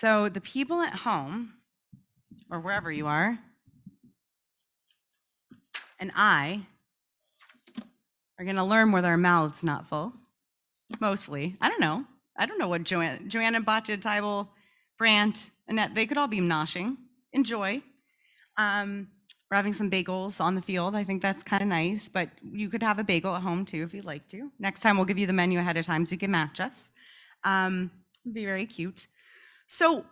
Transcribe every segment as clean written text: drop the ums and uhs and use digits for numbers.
So the people at home, or wherever you are, and I are going to learn with our mouths not full, mostly. I don't know. I don't know what Joanna, Batya, Tybal, Brandt, Annette, they could all be noshing. Enjoy. We're having some bagels on the field. I think that's kind of nice, but you could have a bagel at home too if you'd like to. Next time we'll give you the menu ahead of time so you can match us. It'd be very cute. So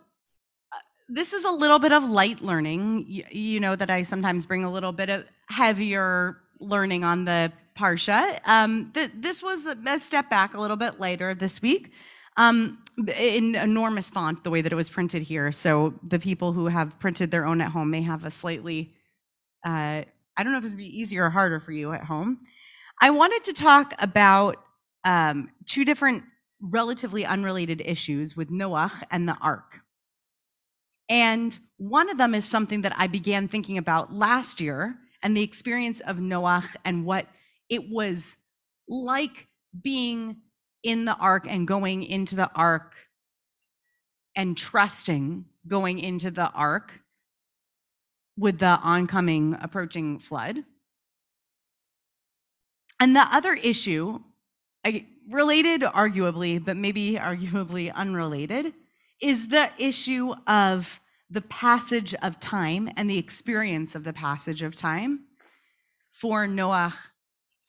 this is a little bit of light learning. You know that I sometimes bring a little bit of heavier learning on the Parsha. This was a step back a little bit later this week in enormous font, the way that it was printed here. So the people who have printed their own at home may have a slightly, I don't know if it's be easier or harder for you at home. I wanted to talk about two different relatively unrelated issues with Noah and the ark. And one of them is something that I began thinking about last year, and the experience of Noah and what it was like being in the ark and going into the ark and trusting going into the ark with the oncoming, approaching flood. And the other issue, related arguably, but maybe arguably unrelated, is the issue of the passage of time and the experience of the passage of time for Noah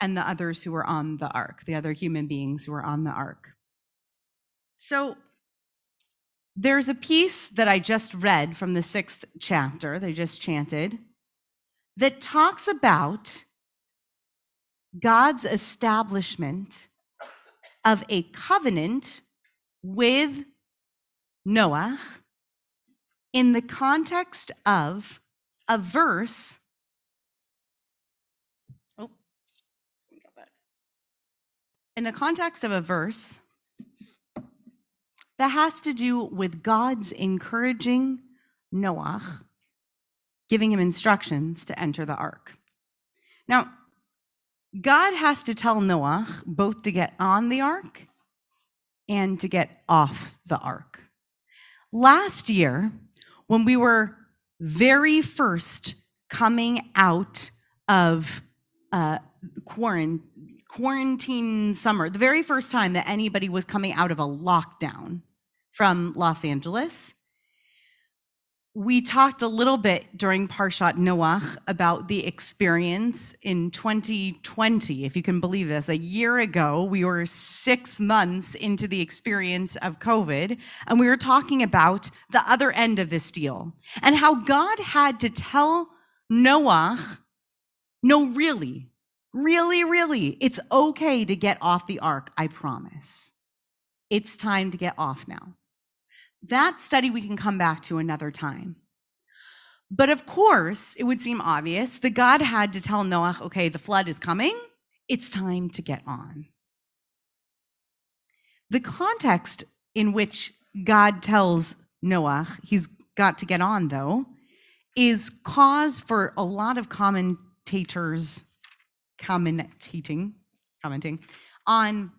and the others who were on the ark, the other human beings who were on the ark. So there's a piece that I just read from the 6th chapter, they just chanted, that talks about God's establishment of a covenant with Noah in the context of a verse. In the context of a verse that has to do with God's encouraging Noah, giving him instructions to enter the ark. Now, God has to tell Noah both to get on the ark and to get off the ark. Last year, when we were very first coming out of quarantine summer, the very first time that anybody was coming out of a lockdown from Los Angeles, we talked a little bit during Parshat Noach about the experience in 2020, if you can believe this. A year ago, we were 6 months into the experience of COVID, and we were talking about the other end of this deal and how God had to tell Noah, no, really, it's okay to get off the ark, I promise. It's time to get off now. That study we can come back to another time. But of course, it would seem obvious that God had to tell Noah, okay, the flood is coming. It's time to get on. The context in which God tells Noah he's got to get on, though, is cause for a lot of commentators commenting on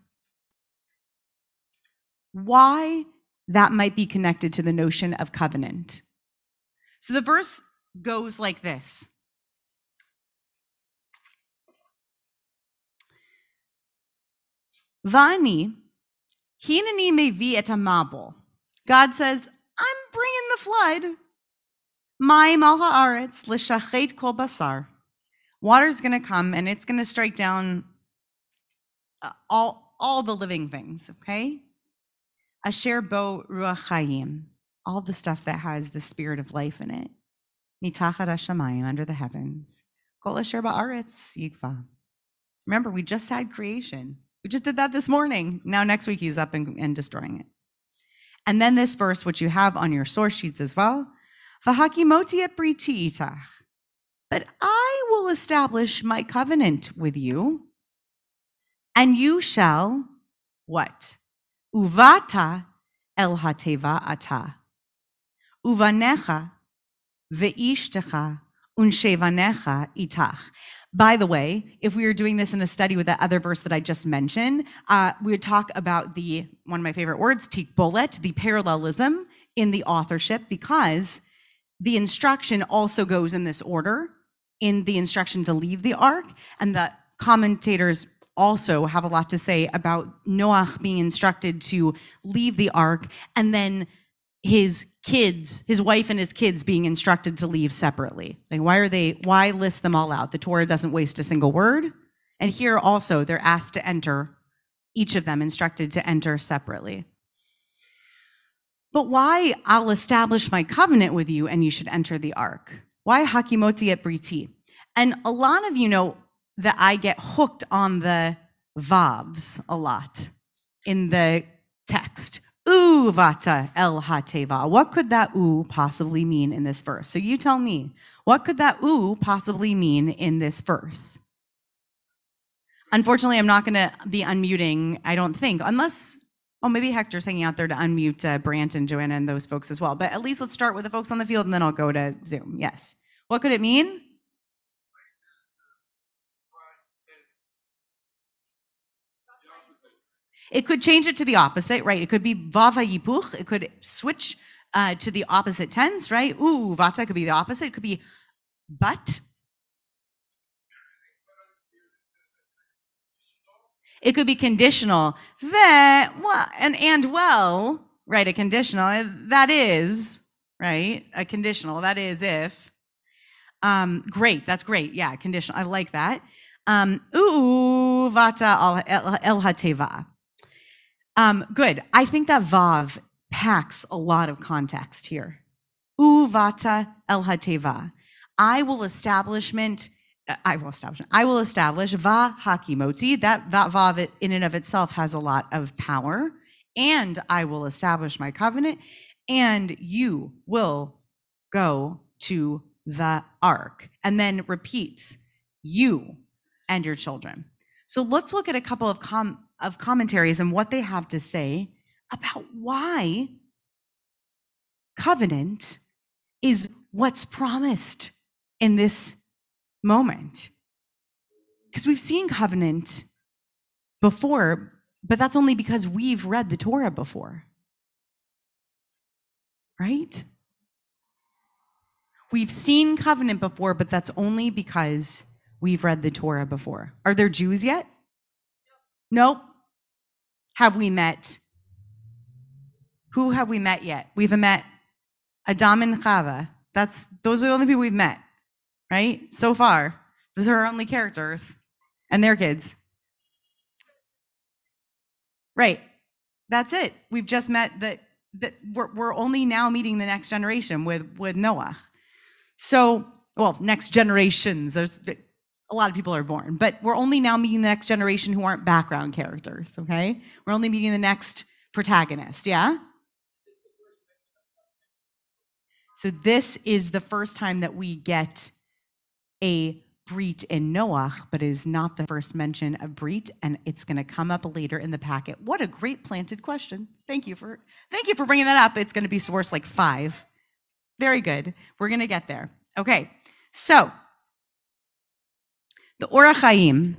why that might be connected to the notion of covenant. So the verse goes like this. Vani, hineni mevi et hamabul. God says, I'm bringing the flood. Ma'im al haaretz l'shachet kol basar. Water's going to come and it's going to strike down all the living things, okay? Asher bo ruach chayim, all the stuff that has the spirit of life in it. Mitachat hashamayim, under the heavens. Kol asher ba'aretz yigva. Remember, we just had creation. We just did that this morning. Now next week he's up and destroying it. And then this verse, which you have on your source sheets as well. V'hakimoti et briti itach. But I will establish my covenant with you, and you shall, what? Uvata el hateva ata, uvanecha ve'ishtecha unshevanecha itach. By the way, if we were doing this in a study with that other verse that I just mentioned, we would talk about one of my favorite words, tikbolet, the parallelism in the authorship, because the instruction also goes in this order, in the instruction to leave the ark, and the commentators also have a lot to say about Noach being instructed to leave the ark, and then his wife and his kids being instructed to leave separately. Like, why list them all out? The Torah doesn't waste a single word. And here also, they're asked to enter, each of them instructed to enter separately. But why I'll establish my covenant with you and you should enter the ark? Why hakimoti et briti? And a lot of you know that I get hooked on the vavs a lot in the text. U vata el hateva. What could that u possibly mean in this verse? So you tell me, what could that u possibly mean in this verse? Unfortunately, I'm not going to be unmuting, I don't think, unless, maybe Hector's hanging out there to unmute Brant and Joanna and those folks as well. But at least let's start with the folks on the field and then I'll go to Zoom. Yes. What could it mean? It could change it to the opposite, right? It could be vava yipuch. It could switch to the opposite tense, right? Vata could be the opposite. It could be but. It could be conditional. Right? A conditional. That is, right? A conditional. That is if. Great. That's great. Yeah, conditional. I like that. Vata el hateva. Good. I think that vav packs a lot of context here. Vata el hateva. I will establish va hakimoti. That vav in and of itself has a lot of power. And I will establish my covenant, and you will go to the ark. And then repeats, you and your children. So let's look at a couple of commentaries and what they have to say about why covenant is what's promised in this moment. Because we've seen covenant before, but that's only because we've read the Torah before. Right? We've seen covenant before, but that's only because we've read the Torah before. Are there Jews yet? Nope. Have we met? Who have we met yet? We've met Adam and Chava. Those are the only people we've met, right? So far. Those are our only characters and their kids. Right. That's it. We've just met we're only now meeting the next generation with Noah. So, next generations. There's a lot of people are born, but we're only now meeting the next generation who aren't background characters, okay? We're only meeting the next protagonist, yeah? So this is the first time that we get a Brit in Noah, but it is not the first mention of Brit, and it's going to come up later in the packet. What a great planted question. Thank you for bringing that up. It's going to be source like 5. Very good. We're going to get there. Okay, so the Or HaChaim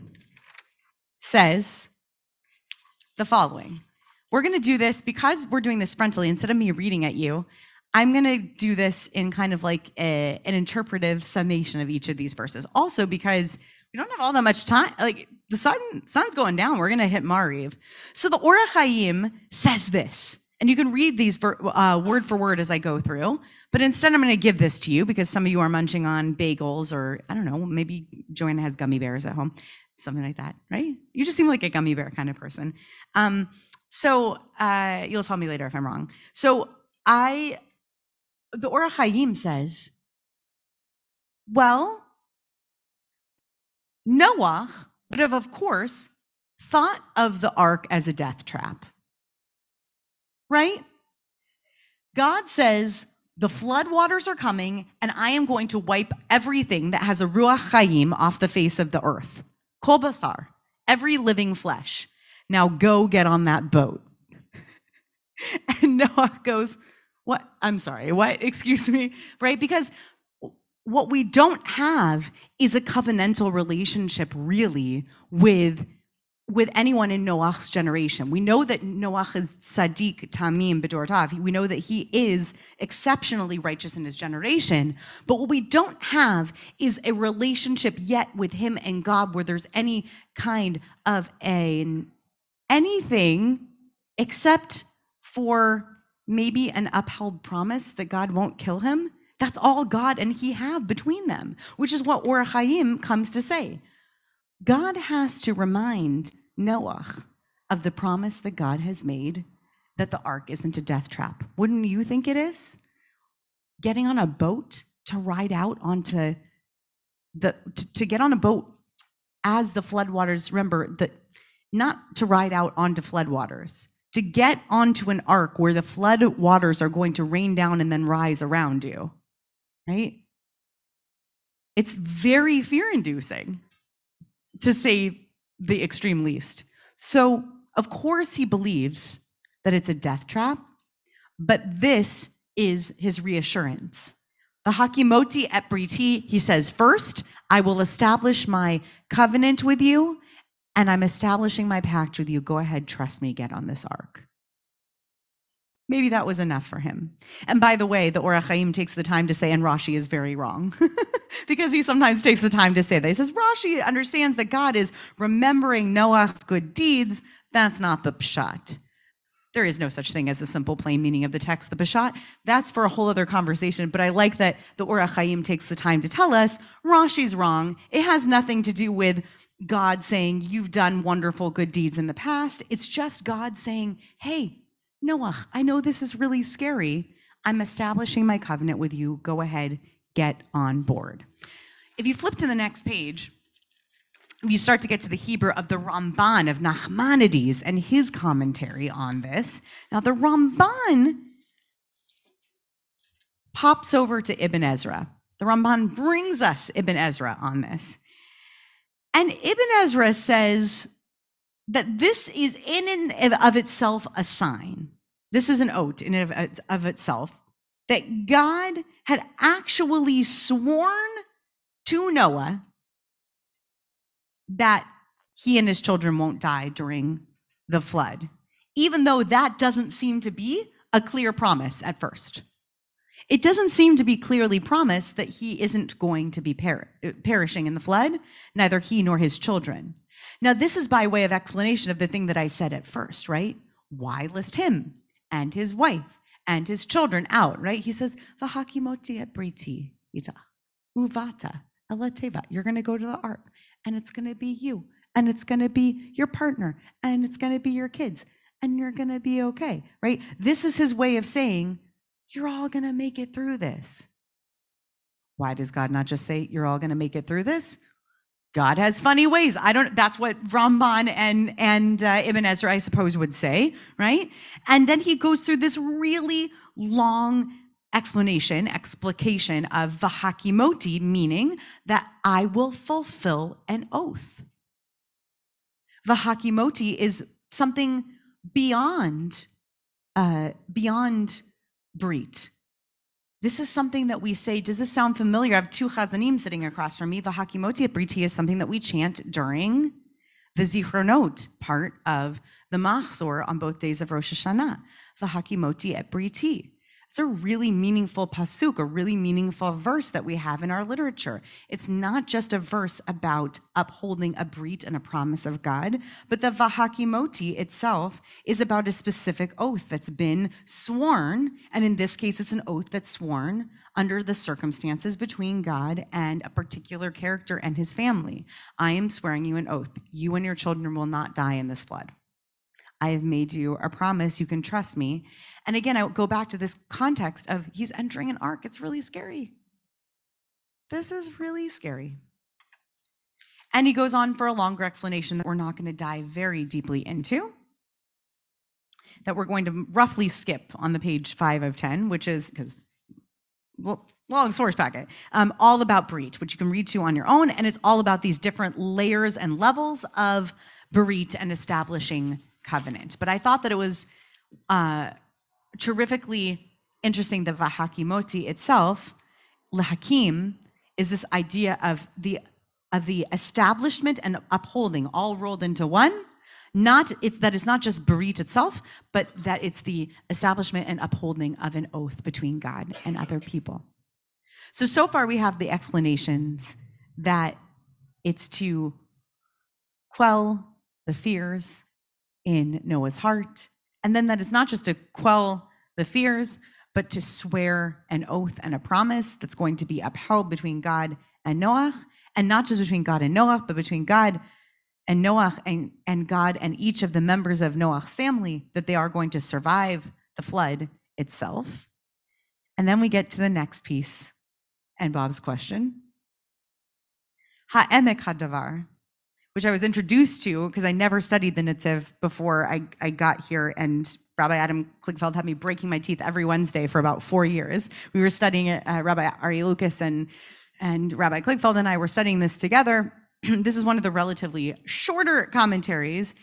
says the following. We're going to do this because we're doing this frontally. Instead of me reading at you, I'm going to do this in kind of like an interpretive summation of each of these verses. Also because we don't have all that much time. Like the sun's going down. We're going to hit Mariv. So the Or HaChaim says this. And you can read these word for word as I go through. But instead, I'm going to give this to you because some of you are munching on bagels or, I don't know, maybe Joanna has gummy bears at home. Something like that, right? You just seem like a gummy bear kind of person. So you'll tell me later if I'm wrong. So the Or HaChaim says, well, Noah would have, of course, thought of the ark as a death trap. Right? God says, the flood waters are coming, and I am going to wipe everything that has a Ruach Chaim off the face of the earth. Kol basar, every living flesh. Now go get on that boat. And Noah goes, what? I'm sorry, what? Excuse me, right? Because what we don't have is a covenantal relationship really with anyone in Noach's generation. We know that Noach is Sadiq Tamim B'dortav. We know that he is exceptionally righteous in his generation. But what we don't have is a relationship yet with him and God where there's any kind of anything except for maybe an upheld promise that God won't kill him. That's all God and he have between them, which is what Or Chaim comes to say. God has to remind Noach of the promise that God has made that the ark isn't a death trap. Wouldn't you think it is? Getting on a boat to ride out onto to get on a boat as the floodwaters, remember, that not to ride out onto floodwaters, to get onto an ark where the floodwaters are going to rain down and then rise around you, right? It's very fear-inducing, to say the extreme least. So, of course, he believes that it's a death trap, but this is his reassurance. The Hakimoti et Briti, he says, first, I will establish my covenant with you, and I'm establishing my pact with you. Go ahead, trust me, get on this ark. Maybe that was enough for him. And by the way, the Or Chaim takes the time to say, and Rashi is very wrong, because he sometimes takes the time to say that. He says, Rashi understands that God is remembering Noah's good deeds. That's not the pshat. There is no such thing as a simple, plain meaning of the text, the pshat. That's for a whole other conversation, but I like that the Or Chaim takes the time to tell us, Rashi's wrong. It has nothing to do with God saying, you've done wonderful good deeds in the past. It's just God saying, hey, Noach, I know this is really scary. I'm establishing my covenant with you. Go ahead, get on board. If you flip to the next page, you start to get to the Hebrew of the Ramban of Nachmanides and his commentary on this. Now, the Ramban pops over to Ibn Ezra. The Ramban brings us Ibn Ezra on this. And Ibn Ezra says that this is in and of itself a sign. This is an oath in and of itself that God had actually sworn to Noah that he and his children won't die during the flood, even though that doesn't seem to be a clear promise at first. It doesn't seem to be clearly promised that he isn't going to be perishing in the flood, neither he nor his children. Now, this is by way of explanation of the thing that I said at first, right? Why list him and his wife and his children out, right? He says, V'hakimoti et briti ita uvata elateva. You're going to go to the ark, and it's going to be you, and it's going to be your partner, and it's going to be your kids, and you're going to be okay, right? This is his way of saying, you're all going to make it through this. Why does God not just say, you're all going to make it through this? God has funny ways. That's what Ramban and Ibn Ezra, I suppose, would say, right? And then he goes through this really long explication of v'hakimoti, meaning that I will fulfill an oath. V'hakimoti is something beyond Brit. This is something that we say, does this sound familiar? I have two chazanim sitting across from me. V'hakimoti et briti is something that we chant during the Zichronot part of the Machzor on both days of Rosh Hashanah. V'hakimoti et briti. It's a really meaningful pasuk, a really meaningful verse that we have in our literature. It's not just a verse about upholding a brit and a promise of God, but the v'hakimoti itself is about a specific oath that's been sworn, and in this case, it's an oath that's sworn under the circumstances between God and a particular character and his family. I am swearing you an oath. You and your children will not die in this flood. I have made you a promise. You can trust me. And again, I go back to this context of he's entering an ark. It's really scary. This is really scary. And he goes on for a longer explanation that we're not going to dive very deeply into, that we're going to roughly skip on the page 5 of 10, which is, because, well, long source packet, all about Brit, which you can read to on your own. And it's all about these different layers and levels of Brit and establishing covenant. But I thought that it was terrifically interesting, the v'hakimoti itself, lehakim, is this idea of the establishment and upholding all rolled into one. It's not just berit itself, but that it's the establishment and upholding of an oath between God and other people. So far we have the explanations that it's to quell the fears in Noah's heart, and then that it's not just to quell the fears, but to swear an oath and a promise that's going to be upheld between God and Noah, and not just between God and Noah, but between God and Noah and God and each of the members of Noah's family, that they are going to survive the flood itself. And then we get to the next piece and Bob's question. Ha'emek hadavar, which I was introduced to because I never studied the Nitziv before I got here, and Rabbi Adam Kligfeld had me breaking my teeth every Wednesday for about 4 years. We were studying it, Rabbi Ari Lucas and Rabbi Kligfeld and I were studying this together. This is one of the relatively shorter commentaries.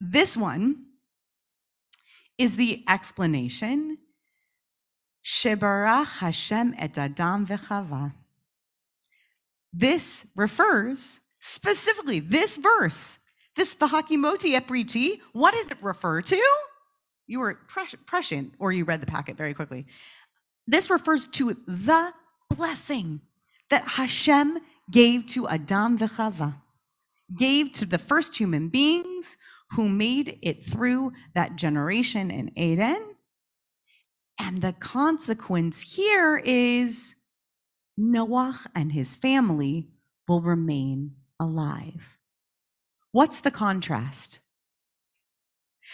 This one is the explanation. Shebarach Hashem et Adam v'Chava. This refers specifically, this verse, this V'hakimoti et briti, what does it refer to? You were prescient, or you read the packet very quickly. This refers to the blessing that Hashem gave to Adam v'Chava, gave to the first human beings who made it through that generation in Eden. And the consequence here is Noah and his family will remain alive. What's the contrast?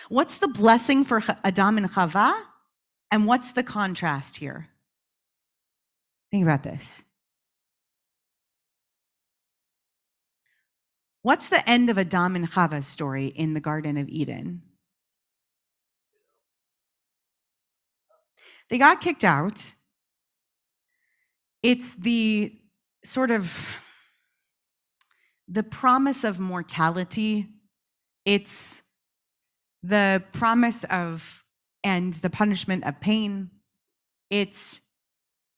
What's the blessing for Adam and Chava? And what's the contrast here? Think about this. What's the end of Adam and Chava's story in the Garden of Eden? They got kicked out. It's the sort of the promise of mortality. It's the promise of and the punishment of pain. It's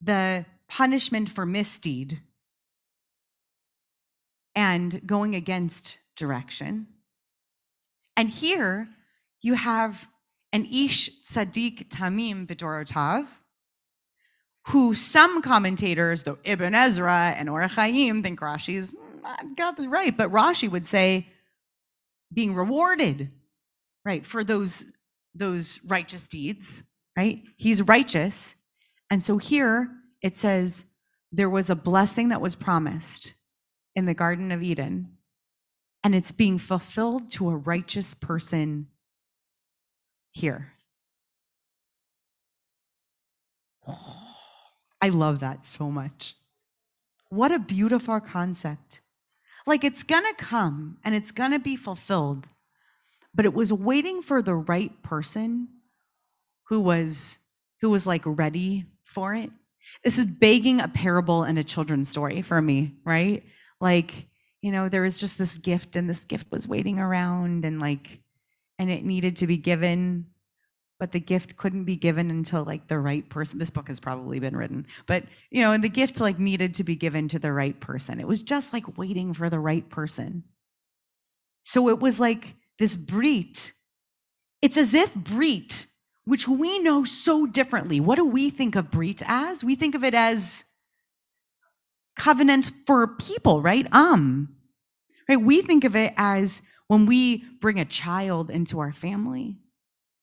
the punishment for misdeed and going against direction. And here you have an Ish Tzaddik Tamim B'Dorotav, who some commentators, though Ibn Ezra and Or Chaim, think Rashi's got this right, but Rashi would say being rewarded, right, for those righteous deeds, right? He's righteous. And so here it says there was a blessing that was promised in the Garden of Eden, and it's being fulfilled to a righteous person here. Oh, I love that so much. What a beautiful concept. Like, it's gonna come and it's gonna be fulfilled, but it was waiting for the right person who was like ready for it. This is begging a parable and a children's story for me, right? Like, you know, there was just this gift and this gift was waiting around and it needed to be given, but the gift couldn't be given until like the right person. This book has probably been written, but you know, and the gift like needed to be given to the right person. It was just like waiting for the right person. So it was like this brit. It's as if brit, which we know so differently. What do we think of brit as? We think of it as covenant for people, right? Right? We think of it as when we bring a child into our family.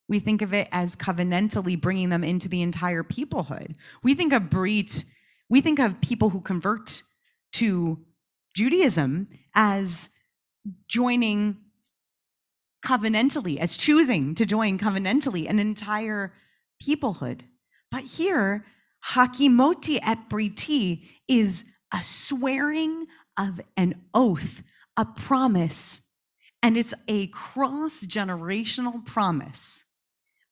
We think of it as covenantally bringing them into the entire peoplehood. We think of brit, we think of people who convert to Judaism as joining covenantally, as choosing to join covenantally an entire peoplehood. But here, hakimoti et briti is a swearing of an oath, a promise, and it's a cross-generational promise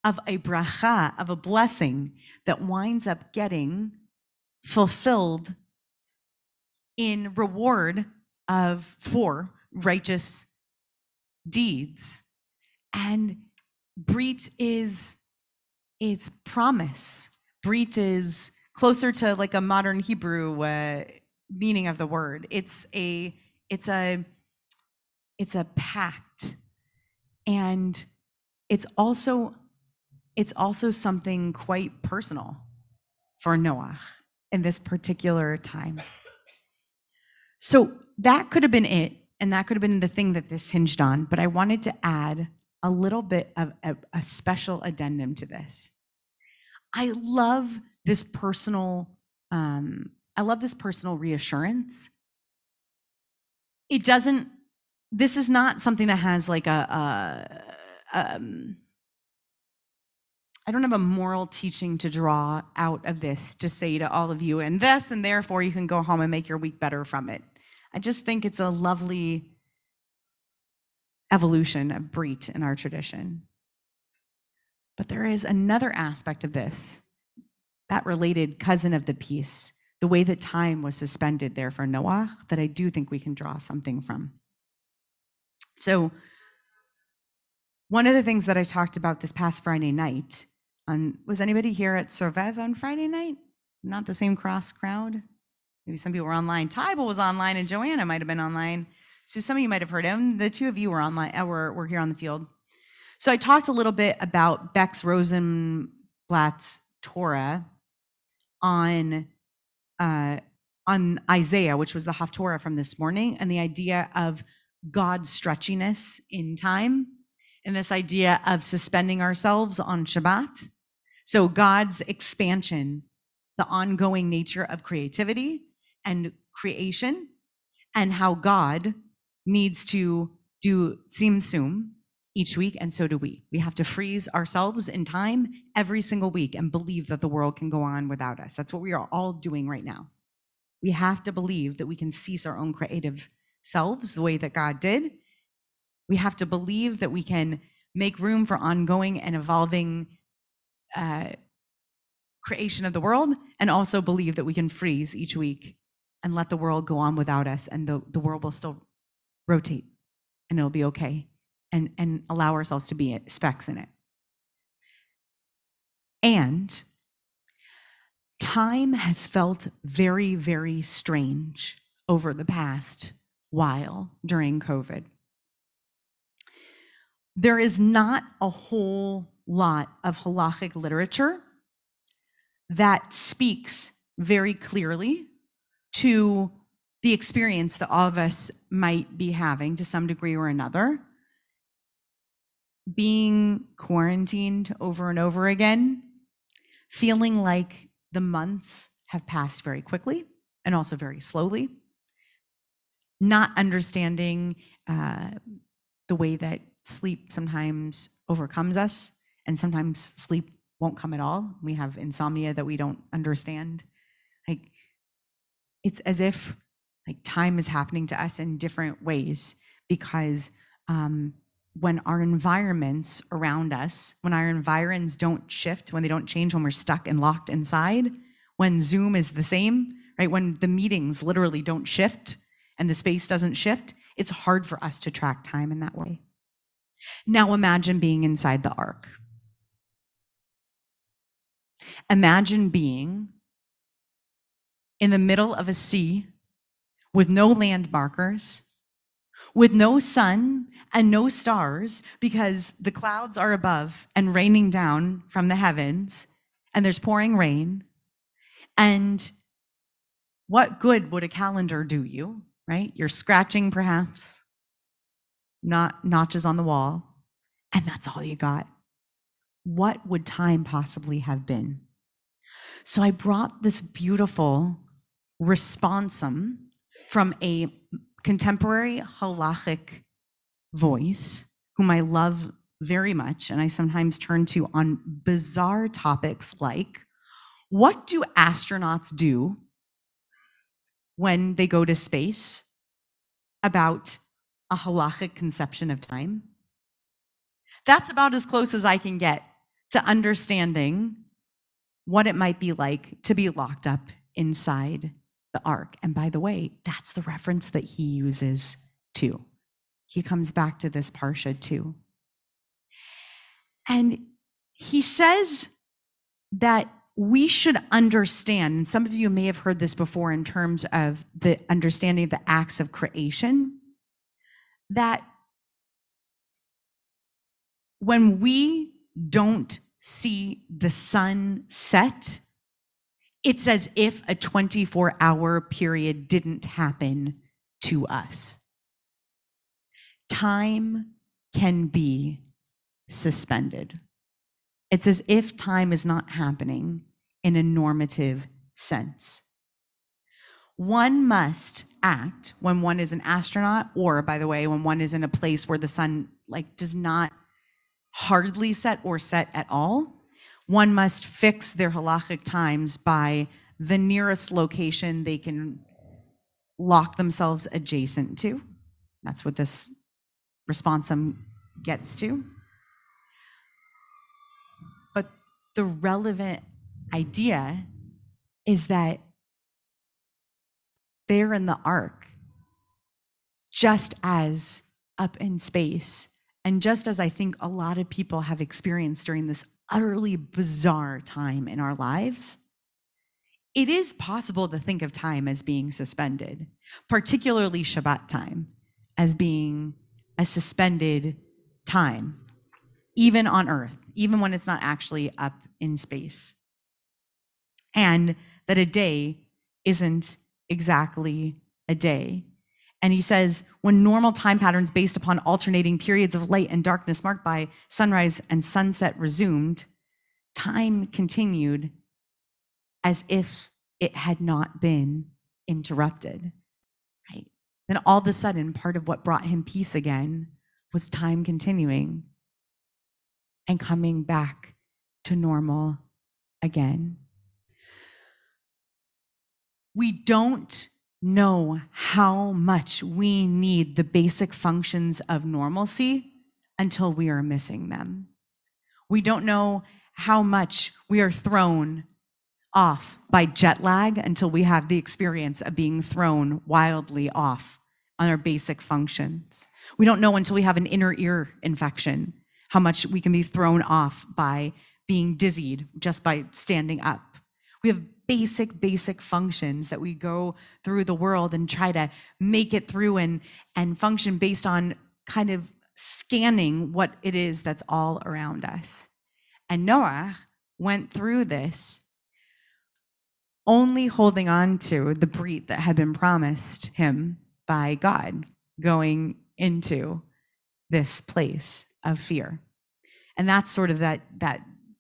of a bracha, of a blessing that winds up getting fulfilled in reward for righteous deeds. And brit is its promise. Brit is closer to like a modern Hebrew meaning of the word. It's a pact, and it's also something quite personal for Noah in this particular time. So that could have been it, and that could have been the thing that this hinged on, but I wanted to add a little bit of a special addendum to this. I love this personal reassurance. This is not something that has like I don't have a moral teaching to draw out of this to say to all of you, and this, and therefore you can go home and make your week better from it. I just think it's a lovely evolution, a brit in our tradition. But there is another aspect of this, that related cousin of the piece, the way that time was suspended there for Noah, that I do think we can draw something from. So one of the things that I talked about this past Friday night, was anybody here at Sovev on Friday night? Not the same cross crowd? Maybe some people were online. Tybal was online, and Joanna might have been online. So some of you might have heard him. The two of you were online. Were here on the field. So I talked a little bit about Beck's Rosenblatt's Torah on Isaiah, which was the Haftorah from this morning, and the idea of God's stretchiness in time, and this idea of suspending ourselves on Shabbat. So God's expansion, the ongoing nature of creativity and creation, and how God needs to do tzimtzum each week, and so do we. We have to freeze ourselves in time every single week and believe that the world can go on without us. That's what we are all doing right now. We have to believe that we can cease our own creative selves the way that God did. We have to believe that we can make room for ongoing and evolving creation of the world, and also believe that we can freeze each week and let the world go on without us, and the world will still rotate, and it'll be okay, and allow ourselves to be specks in it. And time has felt very, very strange over the past while during COVID. There is not a whole lot of halachic literature that speaks very clearly to the experience that all of us might be having to some degree or another, being quarantined over and over again, feeling like the months have passed very quickly and also very slowly, not understanding the way that sleep sometimes overcomes us, and sometimes sleep won't come at all. We have insomnia that we don't understand. Like, it's as if like time is happening to us in different ways, because when our environments around us, when our environs don't shift, when they don't change, when we're stuck and locked inside, when Zoom is the same, right? When the meetings literally don't shift and the space doesn't shift, it's hard for us to track time in that way. Now imagine being inside the ark. Imagine being in the middle of a sea with no land markers, with no sun and no stars, because the clouds are above and raining down from the heavens, and there's pouring rain. And what good would a calendar do you, right? You're scratching perhaps, not notches on the wall, and that's all you got. What would time possibly have been? So I brought this beautiful responsum from a contemporary halachic voice, whom I love very much, and I sometimes turn to on bizarre topics like, what do astronauts do when they go to space about a halachic conception of time? That's about as close as I can get to understanding what it might be like to be locked up inside the ark. And by the way, that's the reference that he uses too. He comes back to this parsha too. And he says that we should understand, and some of you may have heard this before in terms of the understanding of the acts of creation, that when we don't see the sun set, it's as if a 24-hour period didn't happen to us. Time can be suspended. It's as if time is not happening in a normative sense. One must act when one is an astronaut, or, by the way, when one is in a place where the sun does not hardly set or set at all. One must fix their halachic times by the nearest location they can lock themselves adjacent to. That's what this responsum gets to. But the relevant idea is that they're in the ark, just as up in space, and just as I think a lot of people have experienced during this utterly bizarre time in our lives, it is possible to think of time as being suspended, particularly Shabbat time, as being a suspended time, even on earth, even when it's not actually up in space. And that a day isn't exactly a day. And he says, when normal time patterns based upon alternating periods of light and darkness marked by sunrise and sunset resumed, time continued as if it had not been interrupted, right? Then all of a sudden, part of what brought him peace again was time continuing and coming back to normal again. We don't know how much we need the basic functions of normalcy until we are missing them. We don't know how much we are thrown off by jet lag until we have the experience of being thrown wildly off on our basic functions. We don't know until we have an inner ear infection how much we can be thrown off by being dizzied just by standing up. We have basic functions that we go through the world and try to make it through and function based on kind of scanning what it is that's all around us. And Noah went through this only holding on to the brit that had been promised him by God, going into this place of fear. And that's sort of that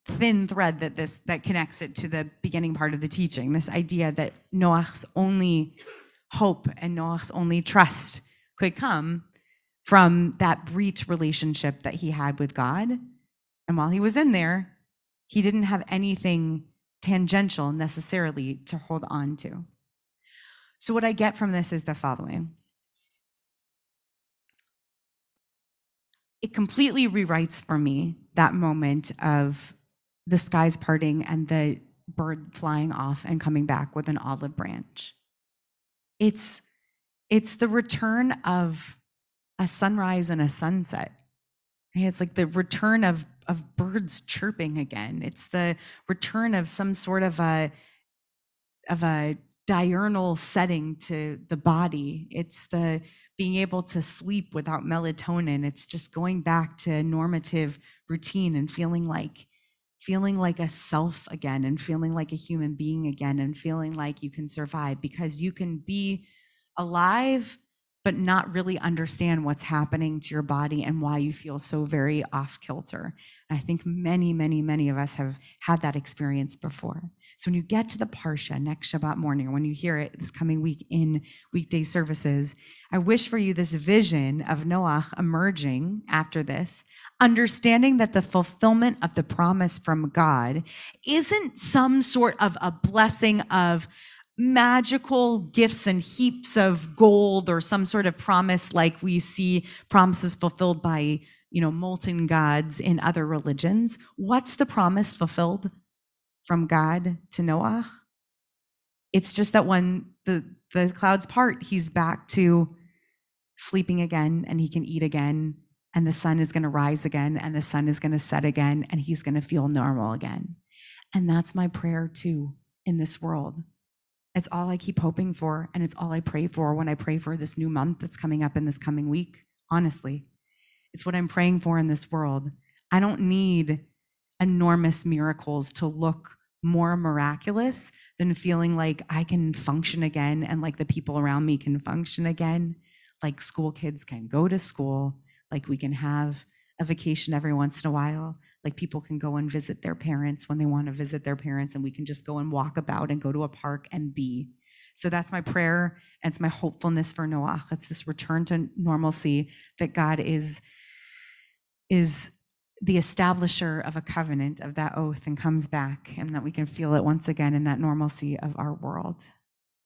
thin thread that connects it to the beginning part of the teaching, this idea that Noah's only hope and Noah's only trust could come from that brit relationship that he had with God. And while he was in there, he didn't have anything tangential necessarily to hold on to. So what I get from this is the following. It completely rewrites for me that moment of the skies parting and the bird flying off and coming back with an olive branch. It's the return of a sunrise and a sunset. It's like the return of birds chirping again. It's the return of some sort of a diurnal setting to the body. It's the being able to sleep without melatonin. It's just going back to a normative routine and feeling like a self again, and feeling like a human being again, and feeling like you can survive, because you can be alive but not really understand what's happening to your body and why you feel so very off kilter. And I think many of us have had that experience before. So when you get to the Parsha next Shabbat morning, or when you hear it this coming week in weekday services, I wish for you this vision of Noah emerging after this, understanding that the fulfillment of the promise from God isn't some sort of a blessing of magical gifts and heaps of gold, or some sort of promise like we see promises fulfilled by, molten gods in other religions. What's the promise fulfilled from God to Noah? It's just that when the clouds part, he's back to sleeping again, and he can eat again, and the sun is going to rise again, and the sun is going to set again, and he's going to feel normal again. And that's my prayer too in this world. It's all I keep hoping for, and it's all I pray for when I pray for this new month that's coming up in this coming week. Honestly, it's what I'm praying for in this world. I don't need enormous miracles to look more miraculous than feeling like I can function again and like the people around me can function again. Like school kids can go to school, like we can have a vacation every once in a while, like people can go and visit their parents when they want to visit their parents, and we can just go and walk about and go to a park and be. So that's my prayer, and it's my hopefulness for Noach. It's this return to normalcy, that God is the establisher of a covenant, of that oath, and comes back, and that we can feel it once again in that normalcy of our world.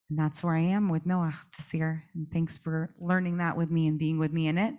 And that's where I am with Noach this year. And thanks for learning that with me and being with me in it.